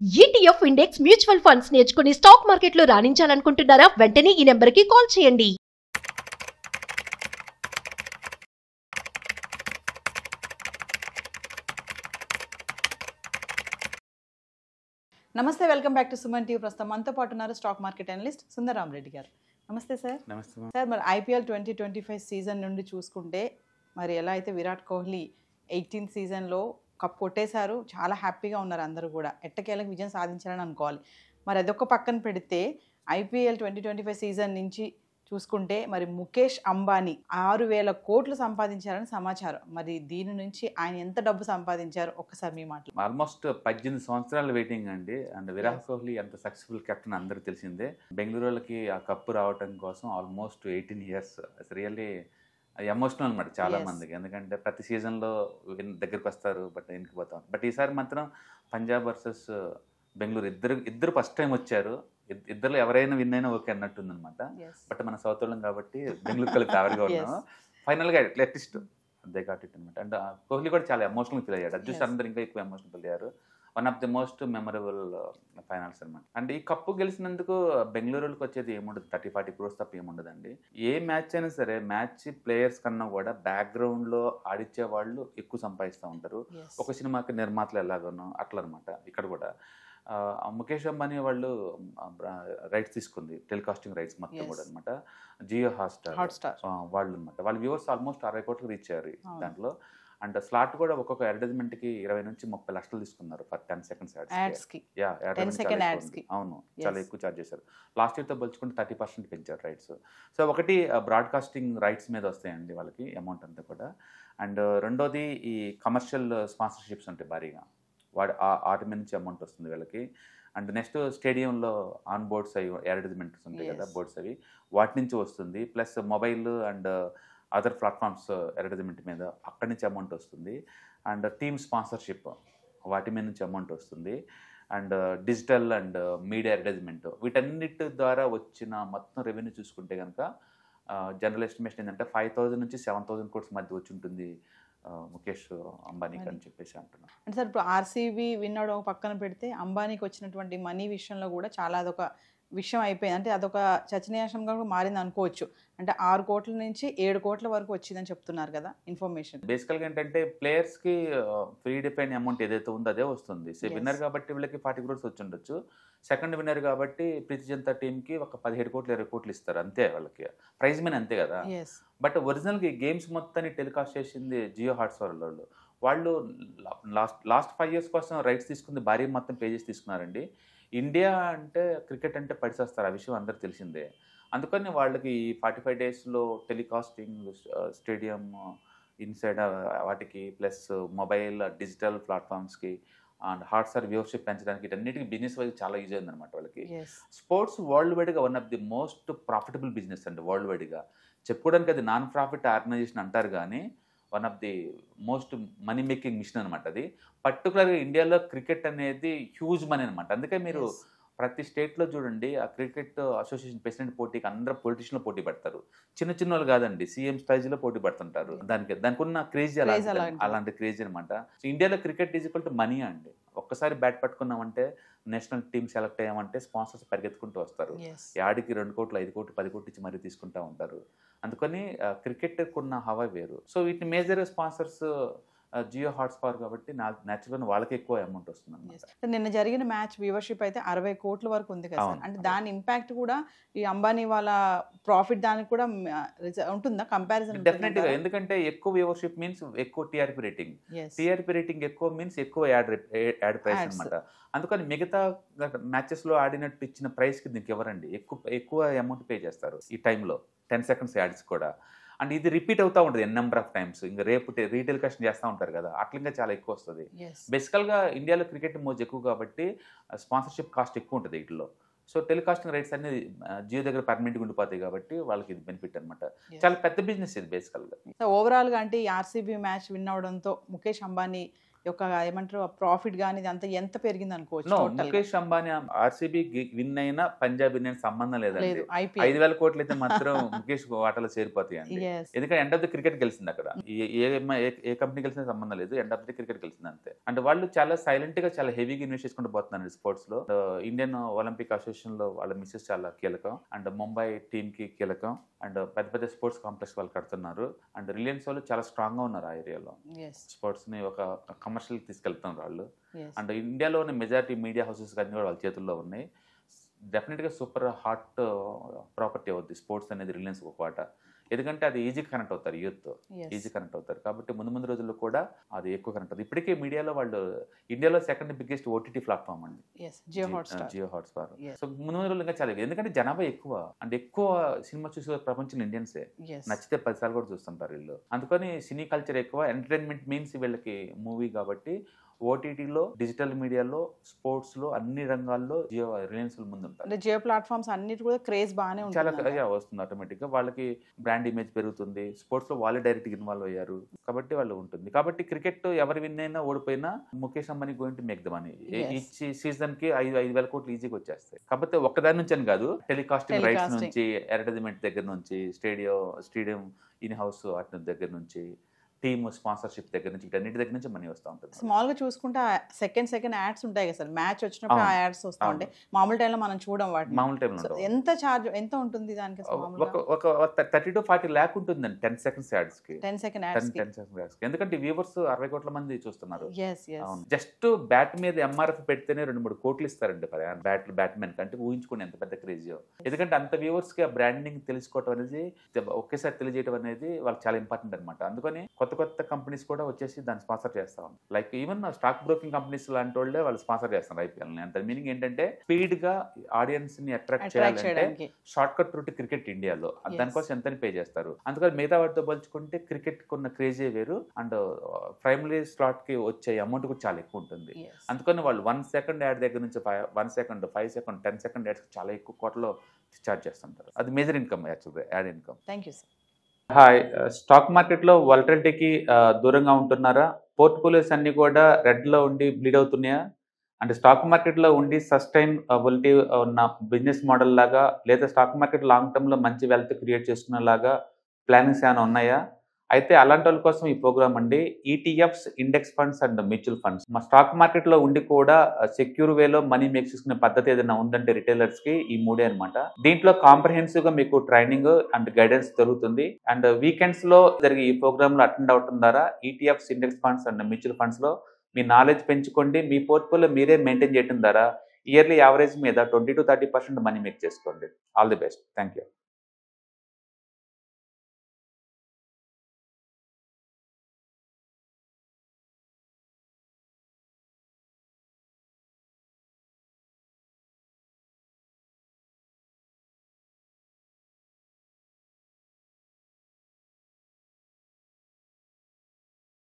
ETF index mutual funds నేర్చుకుని stock మార్కెట్లో రాణించాలనుకుంటున్నారా? వెంటనే ఈ నెంబర్కి కాల్ చేయండి. నమస్తే, welcome back to Suman TV. ప్రస్తుతం మనతో పాటు ఉన్నారు stock market analyst Sundararam Reddy గారు. నమస్తే సార్. నమస్తే సార్, మరి IPL 2025 సీజన్ నుండి చూసుకుంటే మరి ఎలా అయితే విరాట్ కోహ్లీ 18th సీజన్లో కప్ కొట్టేశారు, చాలా హ్యాపీగా ఉన్నారు అందరూ కూడా, ఎట్టకేలకు విజయం సాధించారని అనుకోవాలి. మరి అదొక పక్కన పెడితే IPL 2025 సీజన్ నుంచి చూసుకుంటే మరి ముఖేష్ అంబానీ 6,000 కోట్లు సంపాదించారని సమాచారం. మరి దీని నుంచి ఆయన ఎంత డబ్బు సంపాదించారు ఒక్కసారి మీ మాటలు. ఆల్మోస్ట్ 18 సంవత్సరాల వెయిటింగ్ అండి. అండ్ విరాట్ కోహ్లీ ఎంత సక్సెస్ఫుల్ కెప్టెన్ అందరికి తెలిసిందే. బెంగళూరుకి ఆ కప్పు రావడం కోసం ఆల్మోస్ట్ 18 years. రియల్లీ ఎమోషనల్ అనమాట చాలా మందికి. ఎందుకంటే ప్రతి సీజన్లో దగ్గరికి వస్తారు, బట్ వెనక్కి పోతాం. బట్ ఈసారి మాత్రం పంజాబ్ వర్సెస్ బెంగళూరు ఇద్దరు ఫస్ట్ టైం వచ్చారు. ఇద్దరు ఎవరైనా విన్ అయినా ఓకే అన్నట్టుంది అనమాట. బట్ మన సౌత్ వాళ్ళం కాబట్టి బెంగళూరు కలిపి ఫేవర్గా ఉన్నాము. ఫైనల్గా అట్లీస్ట్ దే గాట్ ఇట్ అనమాట. అండ్ కోహ్లీ కూడా చాలా ఎమోషనల్ ఫీల్ అయ్యాడు. అడ్జస్ట్ అందరూ ఇంకా ఎక్కువ ఎమోషనల్ ఫీల్ అయ్యారు. One of the most memorable finals అనమాట. అండ్ ఈ కప్పు గెలిచినందుకు బెంగళూరుకి వచ్చేది ఏముండదు, 30-40 crores తప్ప ఏముండదండి. ఏ మ్యాచ్ అయినా సరే మ్యాచ్ ప్లేయర్స్ కన్నా కూడా బ్యాక్గ్రౌండ్లో ఆడిచ్చే వాళ్ళు ఎక్కువ సంపాదిస్తూ ఉంటారు. ఒక సినిమాకి నిర్మాతలు ఎలాగనో అట్లా అనమాట. ఇక్కడ కూడా ముఖేష్ అంబానీ వాళ్ళు రైట్స్ తీసుకుంది, టెలికాస్టింగ్ రైట్స్ మొత్తం కూడా అనమాట. జియో హాట్స్టార్ వాళ్ళు అనమాట. వాళ్ళ వ్యూవర్స్ ఆల్మోస్ట్ 60 కోట్లకు రీచ్ అయ్యారు దాంట్లో. అండ్ స్లాట్ కూడా ఒక్కొక్క అడ్వర్టైజ్మెంట్కి 20 నుంచి 30 లక్షలు తీసుకున్నారు ఫర్ 10 seconds యాడ్స్కి. అవును, చాలా ఎక్కువ ఛార్జ్ చేశారు. లాస్ట్ ఇయర్తో పోల్చుకుంటే 30% పెంచారు రైట్స్. సో ఒకటి బ్రాడ్కాస్టింగ్ రైట్స్ మీద వస్తాయండి వాళ్ళకి అమౌంట్ అంతా కూడా. అండ్ రెండోది ఈ కమర్షియల్ స్పాన్సర్షిప్స్ ఉంటాయి భారీగా, వాటి మీద నుంచి అమౌంట్ వస్తుంది వీళ్ళకి. అండ్ నెక్స్ట్ స్టేడియంలో ఆన్ బోర్డ్స్ అవి అడ్వర్టైజ్మెంట్స్ ఉంటాయి కదా, బోర్డ్స్ అవి, వాటి నుంచి వస్తుంది. Plus mobile and other platforms advertisement మీద అక్కడి నుంచి అమౌంట్ వస్తుంది. అండ్ టీమ్ స్పాన్సర్షిప్ వాటి మీద నుంచి అమౌంట్ వస్తుంది. And digital and media advertisement, వీటన్నిటి ద్వారా వచ్చిన మొత్తం రెవెన్యూ చూసుకుంటే కనుక జనరల్ ఎస్టిమేషన్ ఏంటంటే 5,000 నుంచి 7,000 crores మధ్య వచ్చి ఉంటుంది ముఖేష్ అంబానీకి అని చెప్పేసి అంటున్నాను. అంటే సార్, ఇప్పుడు RCB విన్ అవడం పక్కన పెడితే అంబానీకి వచ్చినటువంటి మనీ విషయంలో కూడా చాలా అదొక విషయం అయిపోయింది. అంటే అదొక చర్చనీయాంశంగా కూడా మారింది అనుకోవచ్చు. అంటే 6 కోట్ల నుంచి 7 కోట్ల వరకు వచ్చిందని చెప్తున్నారు కదా ఇన్ఫర్మేషన్. బేసికల్గా ఏంటంటే ప్లేయర్స్కి ఫ్రీ డిపెండ్ అమౌంట్ ఏదైతే ఉందో అదే వస్తుంది. సో విన్నర్ కాబట్టి వీళ్ళకి 40 crores వచ్చి ఉండొచ్చు. సెకండ్ విన్నర్ కాబట్టి ప్రీతి జనతా టీంకి ఒక 17 కోట్లు 20 కోట్లు ఇస్తారు అంతే, వాళ్ళకి ప్రైజ్ మనీ అంతే కదా. బట్ ఒరిజినల్గా గేమ్స్ మొత్తాన్ని టెలికాస్ట్ చేసింది జియో హాట్స్టార్ వాళ్ళు లాస్ట్ 5 years కోసం రైట్స్ తీసుకుంది, భారీ మొత్తం పే చేసి తీసుకున్నారండి. ఇండియా అంటే క్రికెట్ అంటే పడిచేస్తారు, ఆ విషయం అందరికి తెలిసిందే. అందుకని వాళ్ళకి 45 daysలో టెలికాస్టింగ్, స్టేడియం ఇన్సైడ్ వాటికి, ప్లస్ మొబైల్ డిజిటల్ ప్లాట్ఫామ్స్కి అండ్ హాట్స్టార్ వ్యూవర్షిప్ పెంచడానికి, వీటన్నిటికీ బిజినెస్ వైజ్ చాలా యూజ్ అయింది అనమాట వాళ్ళకి. స్పోర్ట్స్ వరల్డ్ వైడ్గా one of the most profitable business అండి వరల్డ్ వైడ్గా. చెప్పుకోవడానికి అది నాన్ ప్రాఫిట్ ఆర్గనైజేషన్ అంటారు కానీ one of the most money making mission అనమాట అది. పర్టికులర్గా ఇండియాలో క్రికెట్ అనేది హ్యూజ్ మనీ అనమాట. అందుకే మీరు ప్రతి స్టేట్లో చూడండి, ఆ క్రికెట్ అసోసియేషన్ ప్రెసిడెంట్ పోటీకి అందరూ పొలిటీషియన్లో పోటీ పడతారు. చిన్న చిన్న వాళ్ళు కాదండి, సీఎం స్థాయిలో పోటీ పడుతుంటారు. దానికి ఉన్న క్రేజీ అలాంటి క్రేజీ అనమాట. సో ఇండియాలో cricket is equal to money అండి. ఒక్కసారి బ్యాట్ పట్టుకున్నామంటే, నేషనల్ టీమ్ సెలెక్ట్ అయ్యామంటే స్పాన్సర్స్ పరిగెత్తుకుంటూ వస్తారు. యాడికి 2 కోట్లు 5 కోట్లు 10 కోట్లు ఇచ్చి మరీ తీసుకుంటూ ఉంటారు. అందుకని క్రికెట్కు ఉన్న హవా వేరు. సో వీటిని మేజర్ స్పాన్సర్స్ జియో హాట్స్టార్ కాబట్టి న్యాచురల్గా వాళ్ళకి ఎక్కువ అమౌంట్ వస్తుంది అన్నమాట. నిన్న జరిగిన మ్యాచ్ వ్యూవర్షిప్ అయితే 60 కోట్ల వరకు ఉంది కదా సార్. అంటే దాని ఇంపాక్ట్ కూడా ఈ అంబానీ వాళ్ళ ప్రాఫిట్ దానికి కూడా ఉంటుందా కంపారిజన్? డెఫినెట్గా, ఎందుకంటే ఎక్కువ వ్యూవర్షిప్ మీన్స్ ఎక్కువ టీఆర్పీ రేటింగ్. టీఆర్పీ రేటింగ్ ఎక్కువ మీన్స్ ఎక్కువ యాడ్ ప్రైస్ అనమాట. అందుకని మిగతా మ్యాచెస్లో ఆడినట్టు ఇచ్చిన ప్రైస్కి దీనికి ఎవరండి ఎక్కువ అమౌంట్ పే చేస్తారు ఈ టైంలో 10 seconds యాడ్స్ కూడా. అండ్ ఇది రిపీట్ అవుతూ ఉంటుంది నెంబర్ ఆఫ్ టైమ్స్. ఇంకా రేపు రీటెలికాస్ట్ చేస్తూ ఉంటారు కదా, అట్లా ఇంకా చాలా ఎక్కువ వస్తుంది. బేసికల్గా ఇండియాలో క్రికెట్ మోజ్ ఎక్కువ కాబట్టి స్పాన్సర్షిప్ కాస్ట్ ఎక్కువ ఉంటుంది వీటిలో. సో టెలికాస్టింగ్ రైట్స్ అనేది జియో దగ్గర పర్మనెంట్గా ఉండిపోతాయి కాబట్టి వాళ్ళకి ఇది బెనిఫిట్ అనమాట. చాలా పెద్ద బిజినెస్ ఇది బేసికల్గా. ఓవరాల్గా అంటే ఈ RCB మ్యాచ్ విన్ అవడంతో ముఖేష్ అంబానీ యొక్క ఏమంటారు ప్రాఫిట్ కానీ ఇదంతా ఎంత పెరిగింది అనుకోవచ్చు no total Mukesh Ambani RCB win అయినా పంజాబ్ విన్ అయిన సంబంధం లేదండి. లేదు ఐపీఎల్ 5,000 కోట్లు అయితే మాత్రం ముఖేష్ వాటాలో చేరిపోతాయండి. ఎందుకంటే ఎండ్ ఆఫ్ ది క్రికెట్ గెలిచింది అక్కడ. ఏ కంపెనీ గెలిచిన సంబంధం లేదు, ఎండ్ ఆఫ్ ది క్రికెట్ గెలిచింది అంతే. అంటే వాళ్ళు చాలా సైలెంట్ గా చాలా హెవీగా ఇన్వెస్ట్ చేసుకుంటూ పోతున్నారు స్పోర్ట్స్ లో. ఇండియన్ ఒలింపిక్ అసోసియేషన్ లో వాళ్ళ మిస్సెస్ చాలా కీలకం, అండ్ ముంబై టీమ్ కి కీలకం, అండ్ పెద్ద పెద్ద స్పోర్ట్స్ కాంప్లెక్స్ వాళ్ళు కడుతున్నారు. అండ్ రిలయన్స్ వాళ్ళు చాలా స్ట్రాంగ్ గా ఉన్నారు ఆ ఏరియాలో. స్పోర్ట్స్ ని ఒక కమర్షియల్ తీసుకెళ్తున్నారు వాళ్ళు. అండ్ ఇండియాలోని మెజారిటీ మీడియా హౌసెస్ అన్ని కూడా వాళ్ళ చేతుల్లో ఉన్నాయి. డెఫినెట్గా సూపర్ హాట్ ప్రాపర్టీ అవుద్ది స్పోర్ట్స్ అనేది రిలయన్స్ ఒక వాటా. ఎందుకంటే అది ఈజీగా కనెక్ట్ అవుతారు, యూత్ ఈజీ కనెక్ట్ అవుతారు. కాబట్టి ముందు రోజుల్లో కూడా అది ఎక్కువ కనెక్ట్ అవుతుంది. ఇప్పటికే మీడియాలో వాళ్ళు ఇండియాలో సెకండ్ బిగ్గెస్ట్ ఓటీటీ ప్లాట్ఫామ్ అండి జియో హాట్స్టార్. సో ముందు రోజులు ఇంకా చాలా ఎందుకంటే జనాభా ఎక్కువ, అంటే ఎక్కువ సినిమా చూసే ప్రపంచం ఇండియన్సే. నచ్చితే 10 సార్లు కూడా చూస్తుంటారు వీళ్ళు. అందుకని సినీ కల్చర్ ఎక్కువ, ఎంటర్టైన్మెంట్ మీన్స్ వీళ్ళకి మూవీ కాబట్టి ఓటీటీలో, డిజిటల్ మీడియాలో, స్పోర్ట్స్ లో అన్ని రంగాల్లో జియో రిలయన్స్ ముందు ఉంటారు. జియో ప్లాట్ఫామ్స్ అన్నిటి కూడా క్రేజ్ బాగానే చాలా వస్తుంది ఆటోమేటిక్ గా. వాళ్ళకి బ్రాండ్ ఇమేజ్ పెరుగుతుంది. స్పోర్ట్స్ లో వాళ్ళే డైరెక్ట్ ఇన్వాల్వ్ అయ్యారు కాబట్టి వాళ్ళు ఉంటుంది. కాబట్టి క్రికెట్ ఎవరు విన్ అయినా ఓడిపోయినా Mukesh Ambani going to make the money. ఈ సీజన్ కి 5,000 కోట్లు ఈజీగా వచ్చేస్తాయి. కాకపోతే ఒక్కదాని నుంచి అని కాదు, టెలికాస్టింగ్ రైట్స్ నుంచి, అడ్వర్టైజ్మెంట్ దగ్గర నుంచి, స్టేడియం ఇన్ హౌస్ వాటి దగ్గర నుంచి, టీమ్ స్పాన్సర్షిప్ దగ్గర నుంచి, వీటన్నిటి దగ్గర నుంచి మనీ వస్తూ ఉంటుంది. స్మాల్ గా చూసుకుంటే సెకండ్ యాడ్స్ ఉంటాయి కదా సార్, మ్యాచ్ వచ్చినప్పుడు ఆ యాడ్స్ వస్తూ ఉంటాయి. మామూలు టైంలో మనం చూడం వాటిని. మామూలు టైంలో ఎంత ఉంటుంది దానికి? ఒక 30 to 40 lakh ఉంటుందండి 10 seconds యాడ్స్ కి. 10 సెకండ్ యాడ్స్ కి ఎందుకంటే వ్యూవర్స్ 60 కోట్ల మంది చూస్తున్నారు. జస్ట్ బ్యాట్ మీద ఎంఆర్ఎఫ్ పెడితేనే 2-3 కోట్లు ఇస్తారండి బ్యాట్మెన్ కంటే. ఊహించుకుని ఎంత పెద్ద క్రేజీ. ఎందుకంటే అంత వ్యూవర్స్ కి ఆ బ్రాండింగ్ తెలుసుకోవడం అనేది, ఒకేసారి తెలియజేయడం అనేది వాళ్ళకి చాలా ఇంపార్టెంట్ అనమాట. అందుకని కొత్త కంపెనీస్ కూడా వచ్చేసి దాన్ని స్పాన్సర్ చేస్తా ఉంటారు. Like even stock broking companies లాంటి వాళ్ళే వాళ్ళు స్పాన్సర్ చేస్తారు ఐపీఎల్ ని. అంత మీనింగ్ ఏంటంటే స్పీడ్ గా ఆడియన్స్ ని అట్రాక్ట్ చేయాలంటే షార్ట్ కట్ రూట్ క్రికెట్ ఇండియాలో. దానికోసం ఎంత పే చేస్తారు. అందుకని మిగతా వాటితో పోల్చుకుంటే క్రికెట్ కొన్న క్రేజీ వేరు, అండ్ ప్రైమరీ స్లాట్ కి వచ్చే అమౌంట్ కూడా చాలా ఎక్కువ ఉంటుంది. అందుకని వాళ్ళు 1 second యాడ్ దగ్గర నుంచి 1 second, 5 second, 10 second యాడ్స్ చాలా ఎక్కువ కోట్లలో ఛార్జ్ చేస్తుంటారు. అది మేజర్ ఇన్కమ్ యాక్చువల్గా, add income. Thank you sir. Hi, stock మార్కెట్లో వాలటిలిటీకి దూరంగా ఉంటున్నారా? పోర్ట్ఫోలియోస్ అన్ని కూడా రెడ్లో ఉండి బ్లీడ్ అవుతున్నాయా? అంటే స్టాక్ మార్కెట్లో ఉండి సస్టైనబిలిటీ ఉన్న బిజినెస్ మోడల్ లాగా, లేదా స్టాక్ మార్కెట్ లాంగ్ టర్మ్లో మంచి వెల్త్ క్రియేట్ చేసుకునేలాగా ప్లానింగ్స్ ఏమైనా ఉన్నాయా? అయితే అలాంటి వాళ్ళ కోసం ఈ ప్రోగ్రామ్ అండి. ETFs, index funds and mutual funds. మా స్టాక్ మార్కెట్లో ఉండి కూడా సెక్యూర్ వేలో మనీ మేక్ చేసుకునే పద్ధతి ఏదైనా ఉందంటే రిటైలర్స్ కి ఈ 3 అనమాట. దీంట్లో కాంప్రహెన్సివ్ గా మీకు ట్రైనింగ్ అండ్ గైడెన్స్ దొరుకుతుంది. అండ్ వీకెండ్స్ లో జరిగే ఈ ప్రోగ్రామ్ లో అటెండ్ అవటం ద్వారా ETFs, index funds and mutual funds లో మీ నాలెడ్జ్ పెంచుకోండి. మీ పోర్ట్ఫోలియో మీరే మెయింటైన్ చేయడం ద్వారా ఇయర్లీ యావరేజ్ మీద 20 to 30% మనీ మేక్ చేసుకోండి. All the best. Thank you.